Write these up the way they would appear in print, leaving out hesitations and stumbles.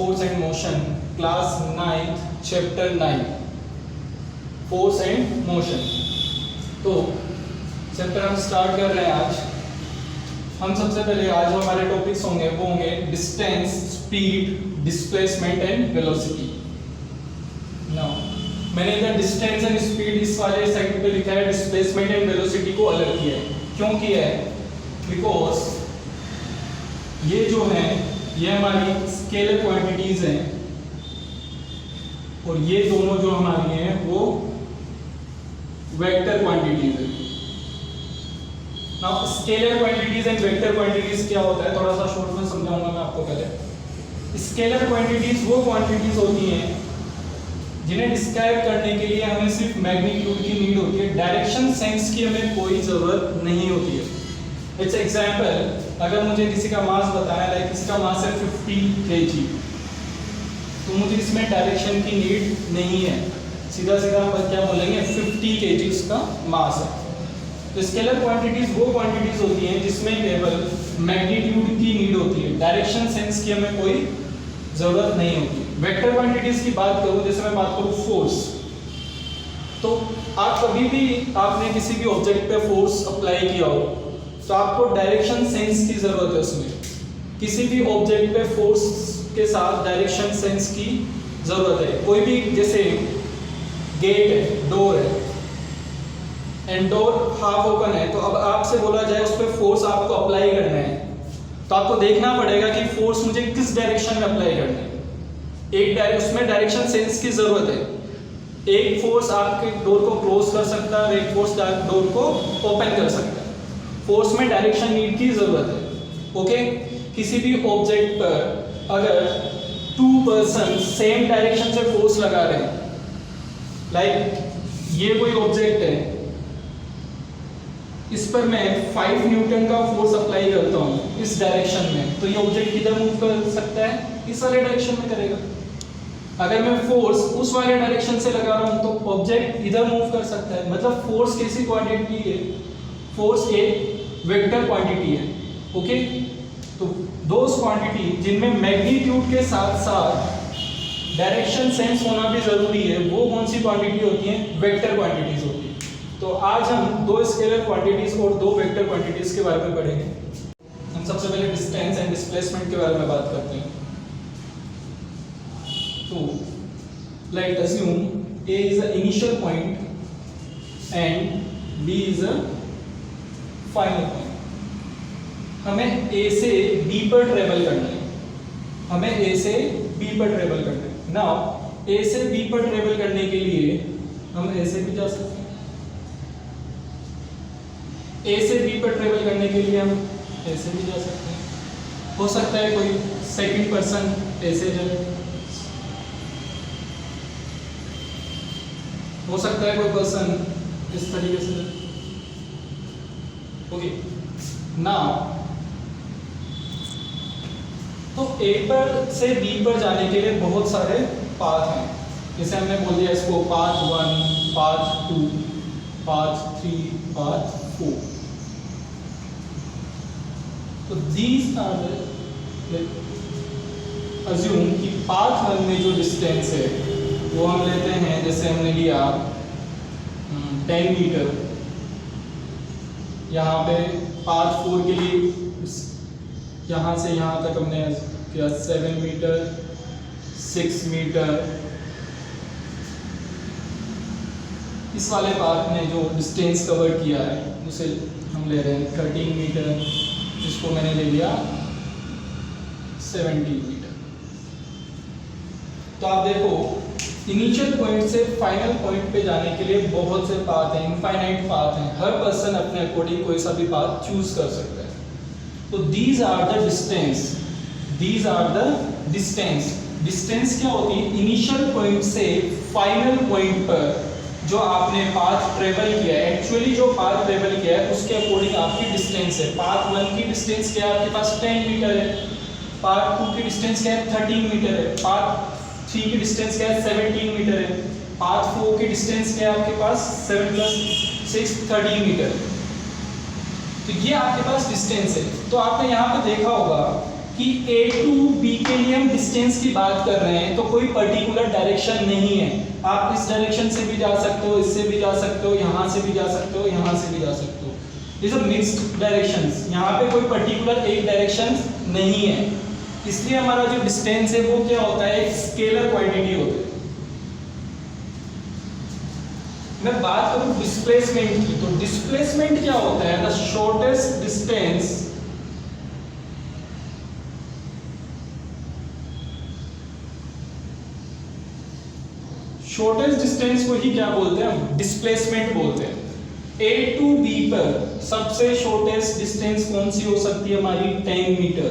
Force and motion, class 9 chapter 9 force and motion. तो chapter हम start कर रहे हैं आज। हम सबसे पहले आज जो हमारे टॉपिक्स होंगे वो होंगे distance, speed, displacement and velocity. Now मैंने इधर डिस्टेंस एंड स्पीड इस वाले साइड पे लिखा है, डिस्प्लेसमेंट एंड वेलोसिटी को अलग किया है। क्यों किया है? बिकॉज ये जो है ये हमारी स्केलर क्वांटिटीज हैं और ये दोनों जो हमारी हैं वो वेक्टर क्वांटिटीज है। Now scalar quantities and vector quantities क्या होता है थोड़ा सा शॉर्ट में समझाऊंगा मैं आपको। पहले स्केलर क्वांटिटीज वो क्वांटिटीज होती हैं जिन्हें डिस्क्राइब करने के लिए हमें सिर्फ मैग्नीट्यूड की नीड होती है, डायरेक्शन सेंस की हमें कोई जरूरत नहीं होती है। इट्स एग्जाम्पल, अगर मुझे किसी का मास बताना है, लाइक किसी का मास है 50 kg, तो मुझे इसमें डायरेक्शन की नीड नहीं है, सीधा सीधा हम क्या बोलेंगे 50 kg उसका मास है। तो स्केलर क्वांटिटीज वो क्वांटिटीज होती हैं जिसमें केवल मैग्नीट्यूड की नीड होती है, डायरेक्शन सेंस की हमें कोई जरूरत नहीं होती। वेक्टर क्वांटिटीज की बात करूं, जैसे मैं बात करूं फोर्स, तो आप कभी भी आपने किसी भी ऑब्जेक्ट पे फोर्स अप्लाई किया हो तो आपको डायरेक्शन सेंस की जरूरत है। उसमें किसी भी ऑब्जेक्ट पे फोर्स के साथ डायरेक्शन सेंस की जरूरत है। कोई भी जैसे गेट है, डोर है एंड डोर हाफ ओपन है, तो अब आपसे बोला जाए उस पर फोर्स आपको अप्लाई करना है, तो आपको देखना पड़ेगा कि फोर्स मुझे किस डायरेक्शन में अप्लाई करना है। उसमें डायरेक्शन सेंस की जरूरत है। एक फोर्स आपके डोर को क्लोज कर सकता है और एक फोर्स डोर को ओपन कर सकता है। फोर्स में डायरेक्शन नीड की जरूरत है। ओके, किसी भी ऑब्जेक्ट पर अगर 2 पर्सन सेम डायरेक्शन से फोर्स लगा रहे हैं, लाइक ये कोई ऑब्जेक्ट है, इस पर मैं 5 न्यूटन का फोर्स अप्लाई करता हूँ इस डायरेक्शन में, तो ये ऑब्जेक्ट किधर मूव कर सकता है? इस वाले डायरेक्शन में करेगा। अगर मैं फोर्स उस वाले डायरेक्शन से लगा रहा हूँ तो ऑब्जेक्ट इधर मूव कर सकता है। मतलब फोर्स कैसी क्वांटिटी है? फोर्स एक वेक्टर क्वांटिटी है। ओके, तो दोस क्वांटिटी जिनमें मैग्नीट्यूड के साथ साथ डायरेक्शन सेंस होना भी जरूरी है, वो कौन सी क्वांटिटी होती है? वेक्टर क्वांटिटीज होती है। तो आज हम 2 स्केलर क्वांटिटीज और 2 वेक्टर क्वांटिटीज के बारे में पढ़ेंगे। हम सबसे पहले डिस्टेंस एंड डिस्प्लेसमेंट के बारे में बात करते हैं। तो late assume A is the initial point and B is the final point. हमें A से B पर ट्रेवल करना है। हमें A से B पर ट्रेवल करना है। नाउ A से B पर ट्रेवल करने के लिए हम A से भी जा सकते हैं। A से B पर ट्रेवल करने के लिए हम A से भी जा सकते हैं। हो सकता है कोई सेकंड पर्सन A से जाए, हो सकता है कोई पर्सन इस तरीके से। ओके, नाउ तो A पर से B पर जाने के लिए बहुत सारे पाथ हैं। जैसे हमने बोल दिया इसको पाथ 1, पाथ 2, पाथ 3, पाथ 4। तो दीज आर द अज्यूम कि पाथ 1 में जो डिस्टेंस है वो हम लेते हैं, जैसे हमने लिया 10 मीटर। यहाँ पे पाथ 4 के लिए यहाँ से यहाँ तक हमने किया 7 मीटर, 6 मीटर। इस वाले पाथ ने जो डिस्टेंस कवर किया है उसे हम ले रहे हैं 13 मीटर, जिसको मैंने ले लिया 17 मीटर। तो आप देखो इनिशियल पॉइंट से फाइनल पॉइंट पे जाने के लिए बहुत से पाथ हैं, इनफाइनाइट पाथ हैं। हर पर्सन अपने अकॉर्डिंग कोई सा भी पाथ चूज कर सकता है। तो these are the distance, these are the distance. Distance क्या होती है? इनिशियल पॉइंट से फाइनल पॉइंट पर जो आपने पाथ ट्रेवल किया है, एक्चुअली जो पाथ ट्रेवल किया है उसके अकॉर्डिंग आपकी डिस्टेंस है। पाथ 1 की डिस्टेंस क्या है? आपके पास 10 मीटर है। पाथ 2 की डिस्टेंस क्या है? 13 मीटर है। पाथ 3 की डिस्टेंस क्या है? 17 मीटर है। पाथ 4 की डिस्टेंस क्या है आपके पास? 7 + 6 13 मीटर। तो ये आपके पास डिस्टेंस है। तो आपने यहाँ पे देखा होगा कि A टू B के लिए हम डिस्टेंस की बात कर रहे हैं, तो कोई पर्टिकुलर डायरेक्शन नहीं है। आप इस डायरेक्शन से भी जा सकते हो, इससे भी जा सकते हो, यहाँ से भी जा सकते हो, यहाँ से भी जा सकते हो। This are mixed directions. यहाँ पे कोई पर्टिकुलर एक डायरेक्शन नहीं है, इसलिए हमारा जो डिस्टेंस है वो क्या होता है, एक स्केलर क्वांटिटी होता है। मैं बात करूं डिस्प्लेसमेंट की, तो डिस्प्लेसमेंट क्या होता है, द शॉर्टेस्ट डिस्टेंस को ही क्या बोलते हैं, डिस्प्लेसमेंट बोलते हैं। A टू B पर सबसे शॉर्टेस्ट डिस्टेंस कौन सी हो सकती है हमारी, 10 मीटर।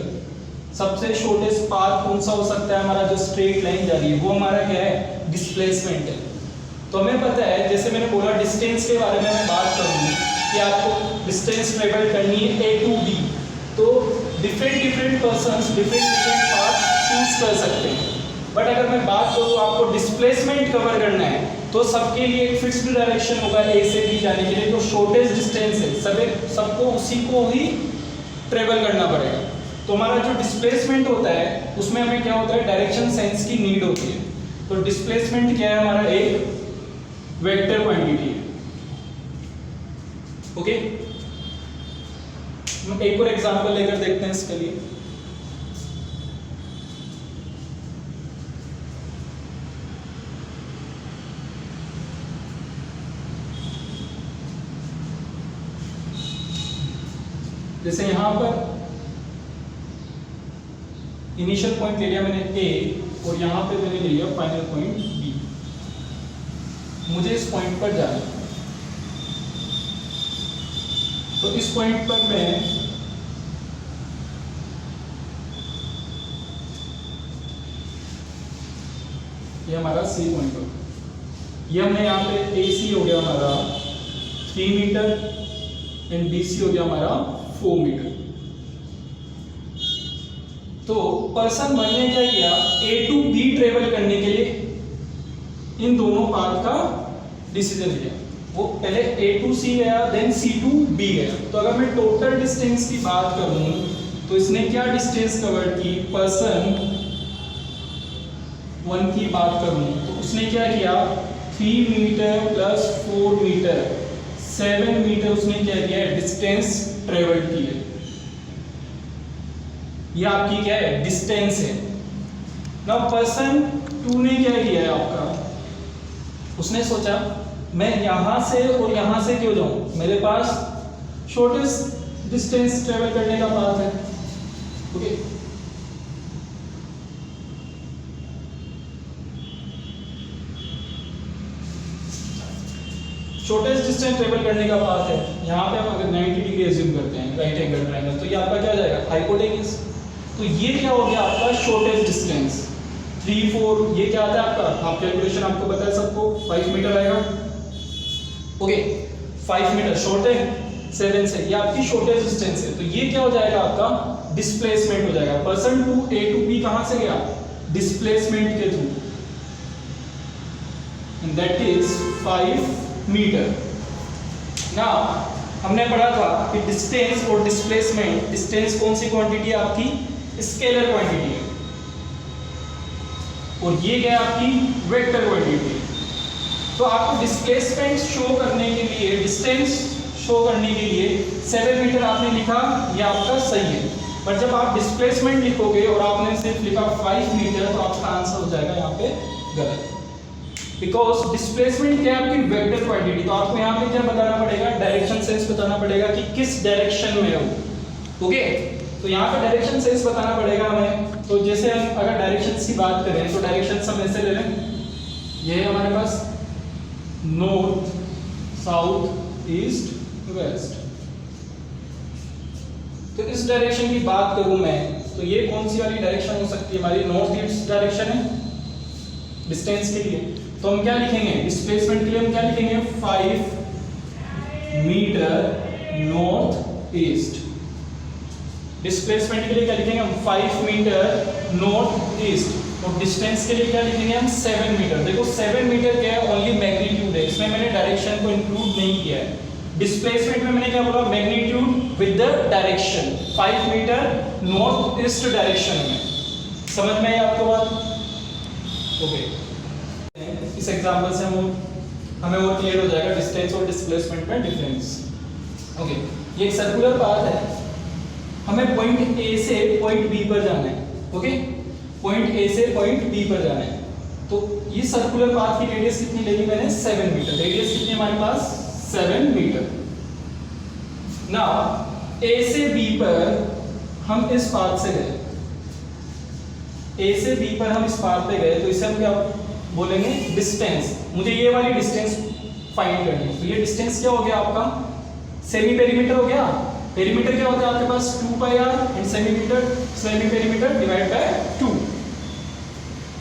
सबसे शॉर्टेस्ट पाथ कौन सा हो सकता है हमारा, जो स्ट्रेट लाइन जा रही है, वो हमारा क्या है, डिस्प्लेसमेंट है। तो हमें पता है, जैसे मैंने बोला डिस्टेंस के बारे में मैं बात करूंगी कि आपको डिस्टेंस ट्रेवल करनी है A टू B, तो different persons different path choose कर सकते हैं। बट अगर मैं बात करूँ आपको डिस्प्लेसमेंट कवर करना है, तो सबके लिए एक फिक्स्ड डायरेक्शन होगा A से B जाने के लिए, जो शॉर्टेस्ट डिस्टेंस है सबको उसी को ही ट्रेवल करना पड़ेगा। तो हमारा जो डिस्प्लेसमेंट होता है उसमें हमें क्या होता है, डायरेक्शन सेंस की नीड होती है। तो डिस्प्लेसमेंट क्या है हमारा, एक वेक्टर क्वांटिटी है। ओके, एक और एग्जांपल लेकर देखते हैं इसके लिए। जैसे यहां पर इनिशियल पॉइंट ले लिया मैंने A और यहां पे मैंने ले लिया फाइनल पॉइंट B। मुझे इस पॉइंट पर जाना है, तो इस पॉइंट पर मैं ये हमारा C पॉइंट होगा। ये हमने यहाँ पे AC हो गया हमारा 3 मीटर एंड BC हो गया हमारा 4 मीटर। तो पर्सन वन ने क्या किया, A टू B ट्रेवल करने के लिए इन दोनों पाथ का डिसीजन लिया। वो पहले A टू C गया, देन C टू B गया। तो अगर मैं टोटल डिस्टेंस की बात करूं तो इसने क्या डिस्टेंस कवर की, पर्सन वन की बात करूं तो उसने क्या किया, 3 मीटर प्लस 4 मीटर 7 मीटर उसने क्या किया, डिस्टेंस ट्रेवल की है। ये आपकी क्या है, डिस्टेंस है। नाउ पर्सन टू ने क्या किया है आपका, उसने सोचा मैं यहां से और यहां से क्यों जाऊं, मेरे पास शॉर्टेस्ट डिस्टेंस ट्रेवल करने का पाथ है। ओके, शॉर्टेस्ट डिस्टेंस ट्रेवल करने का पाथ है। यहां पे हम अगर 90 डिग्री एज्यूम करते हैं, राइट एंगल ट्रायंगल, तो ये आपका क्या हो जाएगा, हाइपोटेन्यूज। तो ये क्या हो गया आपका शॉर्टेस्ट डिस्टेंस 3 4। ये क्या आता है आपका, आप कैलकुलेशन आपको पता है सबको, 5 मीटर आएगा। ओके, 5 मीटर शॉर्ट है 7 से, ये आपकी शॉर्टेस्ट डिस्टेंस है। तो ये क्या हो जाएगा आपका, डिस्प्लेसमेंट हो जाएगा। Person to A to B कहां से गया, डिस्प्लेसमेंट के through, and that is 5 meter. Now हमने पढ़ा था कि डिस्टेंस और डिस्प्लेसमेंट, डिस्टेंस कौन सी क्वांटिटी है आपकी, स्केलर क्वांटिटी है, और ये क्या आपकी वेक्टर क्वांटिटी। तो आपको डिस्प्लेसमेंट शो करने के लिए, डिस्टेंस शो करने के लिए 7 मीटर आपने लिखा, ये आपका सही है। पर जब आप डिस्प्लेसमेंट लिखोगे और आपने सिर्फ लिखा 5 मीटर, तो आपका आंसर हो जाएगा यहाँ पे गलत, बिकॉज डिस्प्लेसमेंट क्या है आपकी वेक्टर क्वांटिटी। तो आपको यहाँ पे क्या बताना पड़ेगा, डायरेक्शन सेंस बताना पड़ेगा कि किस डायरेक्शन में हो। ओके, तो यहाँ पे डायरेक्शन सेंस बताना पड़ेगा हमें। तो जैसे हम अगर डायरेक्शन की बात करें तो डायरेक्शन हम ऐसे ले लें, ये है हमारे पास नॉर्थ साउथ ईस्ट वेस्ट। तो इस डायरेक्शन की बात करूं मैं, तो ये कौन सी वाली डायरेक्शन हो सकती है, हमारी नॉर्थ ईस्ट डायरेक्शन है डिस्टेंस के लिए। तो हम क्या लिखेंगे, डिस्प्लेसमेंट के लिए हम क्या लिखेंगे, 5 मीटर नॉर्थ ईस्ट। डिस्प्लेसमेंट के लिए क्या लिखेंगे हम, 5 मीटर नॉर्थ ईस्ट। और डिस्टेंस के लिए क्या लिखेंगे हम, 7 मीटर। देखो 7 मीटर क्या है, ओनली मैग्नीट्यूड है, इसमें मैंने डायरेक्शन को इंक्लूड नहीं किया है। डिस्प्लेसमेंट में मैंने क्या बोला, magnitude with the direction, 5 meter north east direction में। समझ में आई आपको बात? ओके, इस एग्जांपल से हमें और क्लियर हो जाएगा डिस्टेंस और डिस्प्लेसमेंट में डिफरेंस। ओके, ये एक सर्कुलर पाथ है, हमें पॉइंट ए से पॉइंट बी पर जाना है। ओके, पॉइंट ए से पॉइंट बी पर जाना है। तो ये सर्कुलर पाथ की रेडियस कितनी लेगी मैंने, 7 मीटर। रेडियस कितनी हमारे पास, 7 मीटर। नाउ ए से बी पर हम इस पाथ से गए, ए से बी पर हम इस पाथ पे गए, तो इसे हम क्या बोलेंगे, डिस्टेंस। मुझे ये वाली डिस्टेंस फाइंड करनी है। तो ये डिस्टेंस क्या हो गया आपका, सेमी पेरीमीटर हो गया। पेरीमीटर क्या होता है आपके पास, 2 pi R and semi perimeter divide by 2।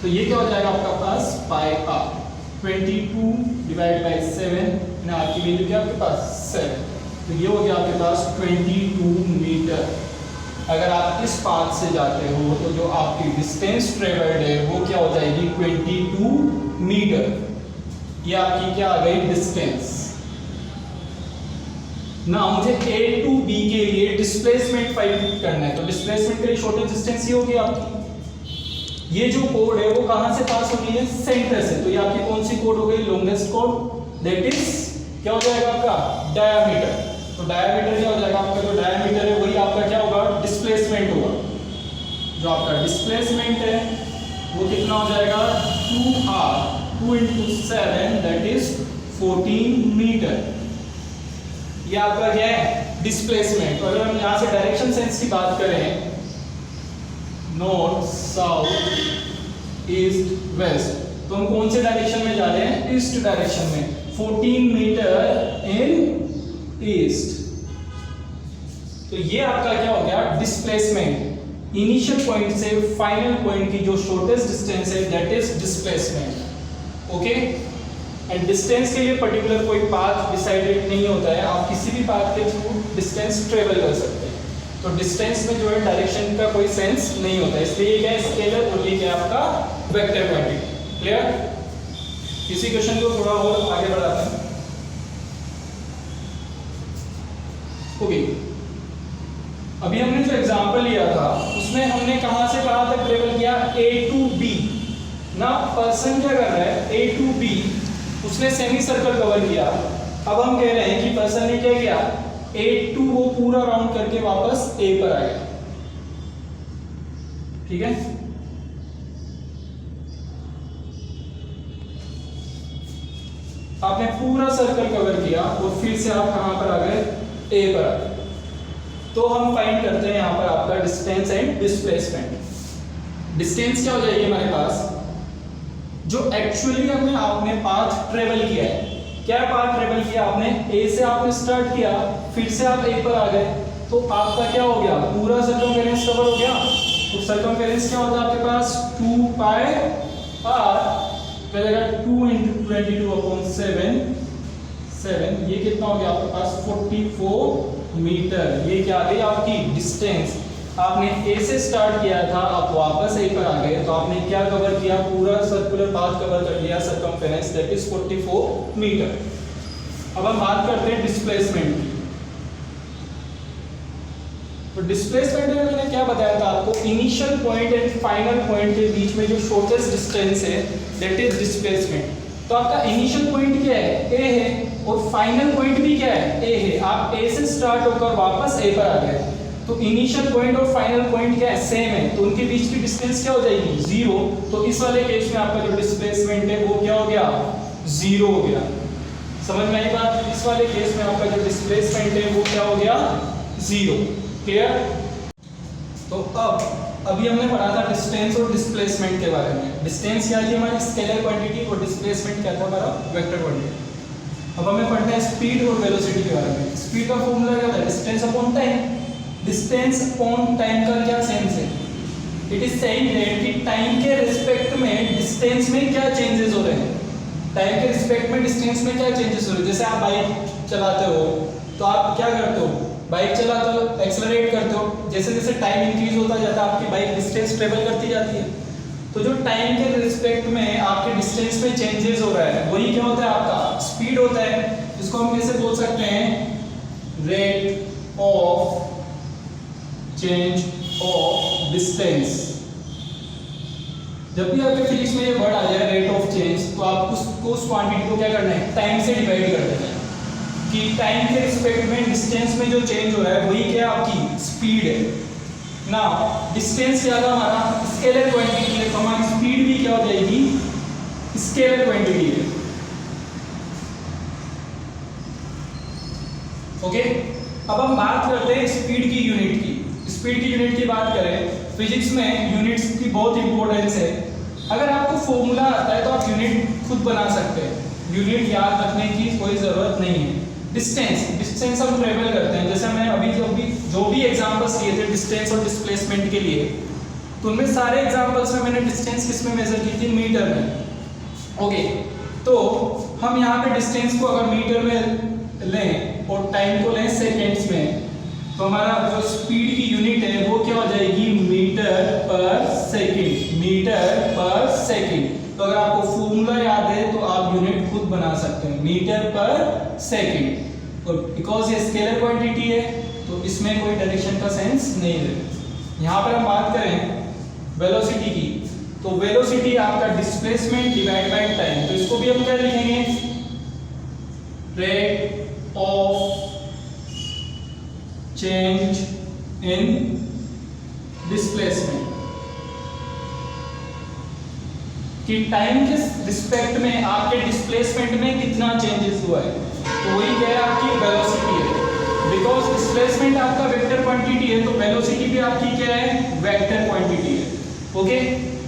तो ये क्या हो जाएगा आपका पास, pi R. 22 divide by 7 R की वैल्यू क्या आपके पास, 7। तो ये हो गया आपके पास 22 मीटर। अगर आप इस पाथ से जाते हो तो जो आपकी डिस्टेंस ट्रेवल्ड है वो क्या हो जाएगी, 22 मीटर। ये आपकी क्या आ गई, डिस्टेंस। ना मुझे A टू B के लिए डिस्प्लेसमेंट फाइंड करना है, तो डिस्प्लेसमेंट के लिए शॉर्टेस्ट डिस्टेंस ये होगी आपकी। ये जो कोड है वो कहां से पास हो रही है, सेंटर से। तो ये आपकी कौन सी कोड हो गई, लॉन्गेस्ट कोड, दैट इज क्या हो जाएगा आपका, डायामीटर। तो डायामीटर क्या हो जाएगा आपका, जो डायामीटर है वही आपका क्या होगा, डिस्प्लेसमेंट होगा। जो आपका डिस्प्लेसमेंट है वो कितना हो जाएगा, 2r, 2 × 7 दैट इज 14 मीटर। ये आपका क्या है, डिस्प्लेसमेंट। तो अगर हम यहाँ से डायरेक्शन सेंस की बात करें, नॉर्थ साउथ ईस्ट वेस्ट, तो हम कौन से डायरेक्शन में जा रहे हैं, ईस्ट डायरेक्शन में। 14 मीटर इन ईस्ट। तो ये आपका क्या हो गया, डिस्प्लेसमेंट। इनिशियल पॉइंट से फाइनल पॉइंट की जो शॉर्टेस्ट डिस्टेंस है that is displacement. Okay, and distance के लिए पर्टिकुलर कोई पाथ डिसाइडेड नहीं होता है, आप किसी भी पाथ के थ्रू डिस्टेंस ट्रेवल कर सकते हैं। तो डिस्टेंस में जो है डायरेक्शन का कोई सेंस नहीं होता, इसलिए ये क्या है, स्केलर, और ये क्या है आपका वेक्टर क्वांटिटी। क्लियर? इसी क्वेश्चन को थोड़ा और आगे बढ़ाते हैं। ओके, अभी हमने जो एग्जांपल लिया था उसमें हमने कहां से कहां तक ट्रेवल किया, A टू B। ना पर्सन क्या कर रहा है, A टू B, उसने सेमी सर्कल कवर किया। अब हम कह रहे हैं कि पर्सन ने क्या किया, A टू वो पूरा राउंड करके वापस A पर आ गया। ठीक है, आपने पूरा सर्कल कवर किया और फिर से आप कहां पर आ गए, A पर आ गए। तो हम फाइंड करते हैं यहां पर आपका डिस्टेंस एंड डिस्प्लेसमेंट। डिस्टेंस क्या हो जाएगी हमारे पास, जो एक्चुअली आपने पाथ ट्रेवल किया है। क्या पाथ ट्रेवल किया आपने, ए से आपने स्टार्ट किया, फिर से आप ए पर आ गए, तो आपका क्या हो गया, पूरा सर्कमफेरेंस कवर हो गया। तो सर्कमफेरेंस क्या होता है आपके पास, 2 पाई आर, क्या जाएगा 2 × 22/7, 7। ये कितना हो गया आपके पास, 44 मीटर। ये क्या आ गई आपकी डिस्टेंस। आपने ए से स्टार्ट किया था, आप वापस ए पर आ गए, तो आपने क्या कवर किया, पूरा सर्कुलर पाथ कवर कर लिया, सर्कमफेरेंस दैट इज 44 मीटर। अब हम बात करते हैं डिस्प्लेसमेंट की। तो डिस्प्लेसमेंट में मैंने क्या बताया था आपको, initial point and final point के बीच में जो शॉर्टेस्ट डिस्टेंस है दैट इज डिस्प्लेसमेंट। तो आपका इनिशियल पॉइंट क्या है, ए है, और फाइनल पॉइंट भी क्या है, ए है। आप ए से स्टार्ट होकर वापस ए पर आ गए, तो इनिशियल पॉइंट और फाइनल पॉइंट क्या है, सेम है, तो उनके बीच की डिस्टेंस क्या हो जाएगी, 0। तो इस वाले केस में आपका जो डिस्प्लेसमेंट है वो क्या हो गया, 0 हो गया। समझ में आई बात? इस वाले केस में आपका जो डिस्प्लेसमेंट है वो क्या हो गया, 0। क्लियर? तो अभी हमने पढ़ा था डिस्टेंस और डिस्प्लेसमेंट के बारे में। डिस्टेंस क्या थी हमारी, स्केलर क्वांटिटी, और डिस्प्लेसमेंट क्या था हमारा, वेक्टर क्वांटिटी। अब हमें पढ़ना है स्पीड और वेलोसिटी के बारे में। स्पीड का फॉर्मूला क्या था, distance upon time. Distance upon time का क्या सेंस है, इट इज सेइंग दैट कि टाइम के रिस्पेक्ट में डिस्टेंस में क्या चेंजेस हो रहे हैं। टाइम के रिस्पेक्ट में डिस्टेंस में क्या चेंजेस हो रहे हैं। जैसे आप बाइक चलाते हो तो आप क्या करते हो, बाइक चलाते हो, एक्सेलरेट करते हो, जैसे जैसे टाइम इंक्रीज होता जाता है आपकी बाइक डिस्टेंस ट्रेवल करती जाती है। तो जो टाइम के रिस्पेक्ट में आपके डिस्टेंस में चेंजेस हो रहा है वही क्या होता है, आपका स्पीड होता है। इसको हम कैसे बोल सकते हैं, rate of change of distance. जब भी आपके फिजिक्स में ये वर्ड आ जाए रेट ऑफ चेंज, तो आप उसको उस क्वांटिटी को क्या करना है, टाइम से डिवाइड कर देना है कि टाइम के रिस्पेक्ट में डिस्टेंस में जो चेंज हो रहा है वही क्या आपकी स्पीड है ना। डिस्टेंस क्या था हमारा, स्केलर क्वांटिटी है, तो हमारी स्पीड भी क्या हो जाएगी, स्केलर क्वांटिटी है। ओके, अब हम बात करते हैं स्पीड की यूनिट की। स्पीड की यूनिट की बात करें, फिजिक्स में यूनिट्स की बहुत इंपॉर्टेंस है। अगर आपको फॉर्मूला आता है तो आप यूनिट खुद बना सकते हैं, यूनिट याद रखने की कोई ज़रूरत नहीं है। डिस्टेंस हम ट्रेवल करते हैं, जैसे मैं अभी जो भी एग्जांपल्स लिए थे डिस्टेंस और डिस्प्लेसमेंट के लिए, तो उनमें सारे एग्जांपल्स में मैंने डिस्टेंस किस में मेजर की थी, मीटर में। ओके, तो हम यहाँ पे डिस्टेंस को अगर मीटर में लें और टाइम को लें सेकेंड्स में, तो हमारा जो स्पीड की यूनिट है वो क्या हो जाएगी, मीटर पर सेकंड। मीटर पर सेकंड। तो अगर आपको फॉर्मूला याद है तो आप यूनिट खुद बना सकते हैं, मीटर पर सेकंड। और बिकॉज ये स्केलर क्वांटिटी है तो इसमें कोई डायरेक्शन का सेंस नहीं है। यहाँ पर हम बात करें वेलोसिटी की, तो वेलोसिटी आपका डिस्प्लेसमेंट डिवाइड बाय टाइम, तो इसको भी हम क्या लिखेंगे, rate of change in displacement, कि टाइम के रिस्पेक्ट में आपके डिस्प्लेसमेंट में कितना चेंजेस हुआ है, तो वही क्या है, आपकी वेलोसिटी है। बिकॉज डिस्प्लेसमेंट आपका वेक्टर क्वांटिटी है, तो वेलोसिटी भी आपकी क्या है, वेक्टर क्वांटिटी है। ओके,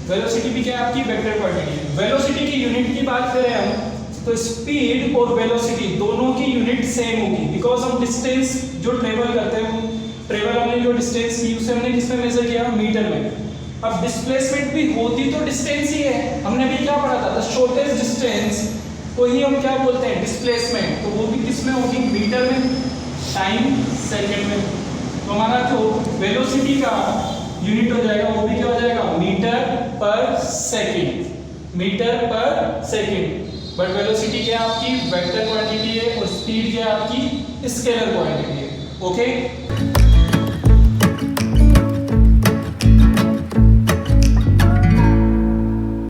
वेलोसिटी भी क्या है, आपकी वेक्टर क्वांटिटी है। वेलोसिटी की यूनिट की बात करें हम, तो स्पीड और वेलोसिटी दोनों की यूनिट सेम होगी, बिकॉज हम डिस्टेंस जो ट्रेवल करते हैं, ट्रेवल हमने जो डिस्टेंस की उसे हमने किस में मेजर किया, मीटर में। अब डिस्प्लेसमेंट भी होती तो डिस्टेंस ही है, हमने भी क्या पढ़ा था, द शॉर्टेस्ट डिस्टेंस को ही हम क्या बोलते हैं, डिस्प्लेसमेंट। तो वो भी किस में होगी, मीटर में, टाइम सेकंड में। तो हमारा जो वेलोसिटी का यूनिट हो जाएगा वो भी क्या हो जाएगा, मीटर पर सेकंड। मीटर पर सेकंड। बट वेलोसिटी क्या आपकी वेक्टर क्वांटिटी है और स्पीड क्या आपकी स्केलर क्वांटिटी है। ओके,